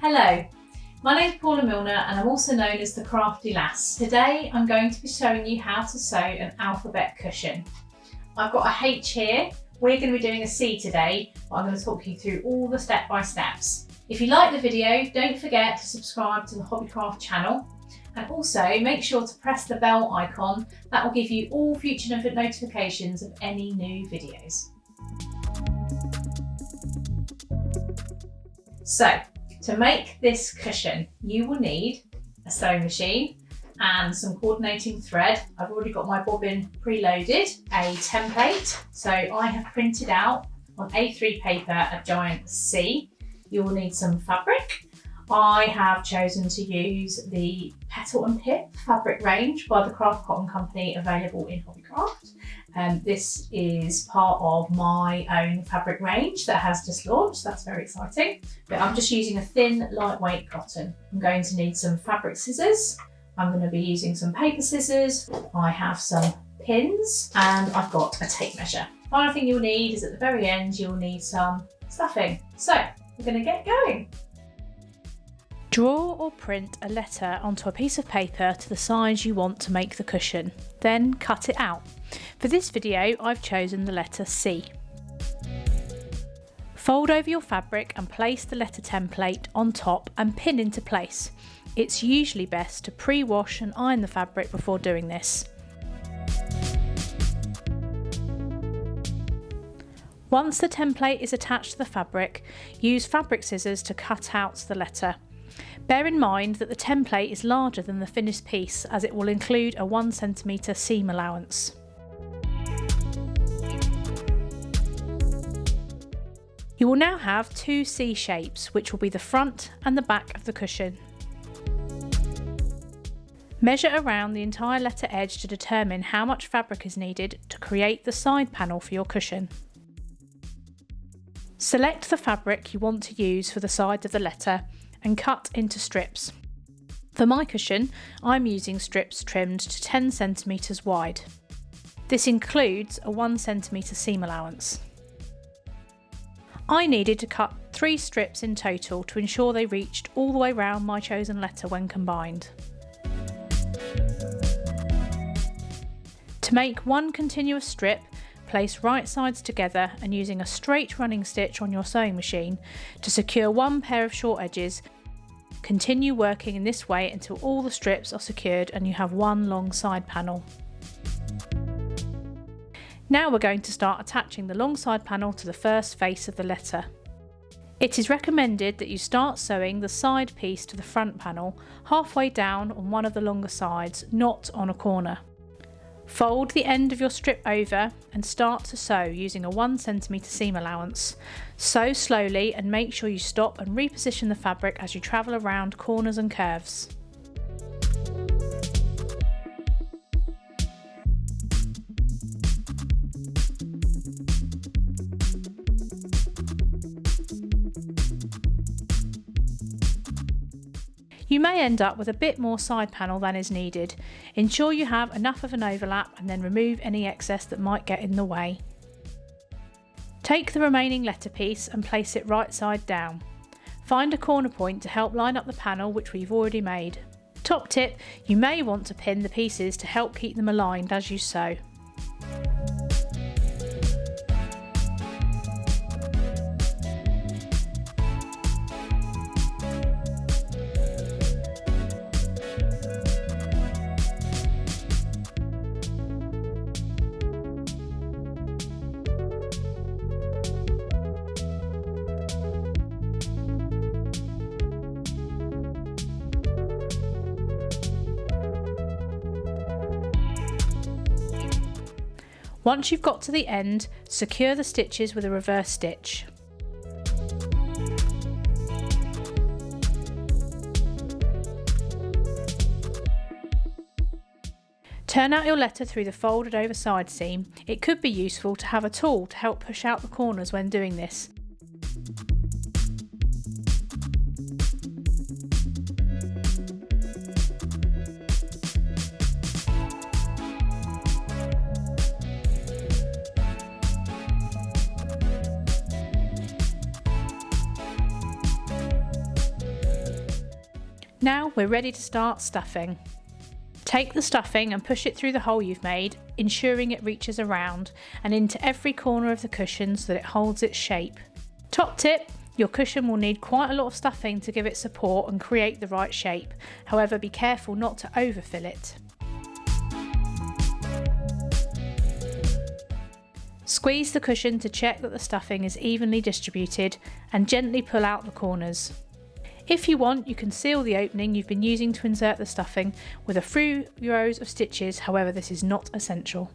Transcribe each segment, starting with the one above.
Hello, my name's Paula Milner and I'm also known as the Crafty Lass. Today I'm going to be showing you how to sew an alphabet cushion. I've got a H here. We're going to be doing a C today, but I'm going to talk you through all the step-by-steps. If you like the video, don't forget to subscribe to the Hobbycraft channel, and also make sure to press the bell icon. That will give you all future notifications of any new videos. So, to make this cushion, you will need a sewing machine and some coordinating thread. I've already got my bobbin preloaded, a template. So I have printed out on A3 paper a giant C. You will need some fabric. I have chosen to use the Petal and Pip fabric range by the Craft Cotton Company, available in Hobbycraft. This is part of my own fabric range that has just launched. That's very exciting. But I'm just using a thin, lightweight cotton. I'm going to need some fabric scissors. I'm going to be using some paper scissors. I have some pins and I've got a tape measure. Final thing you'll need is at the very end, you'll need some stuffing. So we're going to get going. Draw or print a letter onto a piece of paper to the size you want to make the cushion. Then cut it out. For this video, I've chosen the letter C. Fold over your fabric and place the letter template on top and pin into place. It's usually best to pre-wash and iron the fabric before doing this. Once the template is attached to the fabric, use fabric scissors to cut out the letter. Bear in mind that the template is larger than the finished piece, as it will include a 1 cm seam allowance. You will now have two C shapes, which will be the front and the back of the cushion. Measure around the entire letter edge to determine how much fabric is needed to create the side panel for your cushion. Select the fabric you want to use for the side of the letter and cut into strips. For my cushion, I'm using strips trimmed to 10 cm wide. This includes a 1 cm seam allowance. I needed to cut 3 strips in total to ensure they reached all the way round my chosen letter when combined. To make one continuous strip, place right sides together and using a straight running stitch on your sewing machine to secure one pair of short edges. Continue working in this way until all the strips are secured and you have one long side panel. Now we're going to start attaching the long side panel to the first face of the letter. It is recommended that you start sewing the side piece to the front panel halfway down on one of the longer sides, not on a corner. Fold the end of your strip over and start to sew using a 1 cm seam allowance. Sew slowly and make sure you stop and reposition the fabric as you travel around corners and curves. You may end up with a bit more side panel than is needed. Ensure you have enough of an overlap and then remove any excess that might get in the way. Take the remaining letter piece and place it right side down. Find a corner point to help line up the panel, which we've already made. Top tip, you may want to pin the pieces to help keep them aligned as you sew. Once you've got to the end, secure the stitches with a reverse stitch. Turn out your letter through the folded over side seam. It could be useful to have a tool to help push out the corners when doing this. Now we're ready to start stuffing. Take the stuffing and push it through the hole you've made, ensuring it reaches around and into every corner of the cushion so that it holds its shape. Top tip, your cushion will need quite a lot of stuffing to give it support and create the right shape. However, be careful not to overfill it. Squeeze the cushion to check that the stuffing is evenly distributed and gently pull out the corners. If you want, you can seal the opening you've been using to insert the stuffing with a few rows of stitches, however this is not essential.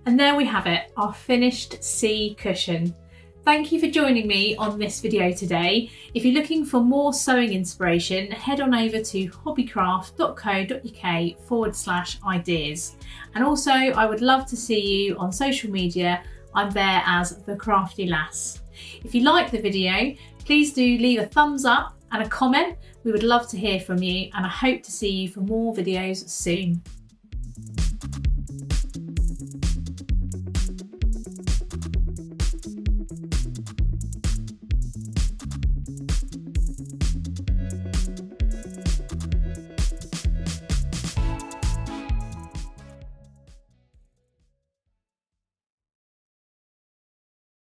And there we have it, our finished C cushion. Thank you for joining me on this video today. If you're looking for more sewing inspiration, head on over to hobbycraft.co.uk/ideas. And also, I would love to see you on social media. I'm there as the Crafty Lass. If you like the video, please do leave a thumbs up and a comment. We would love to hear from you, and I hope to see you for more videos soon.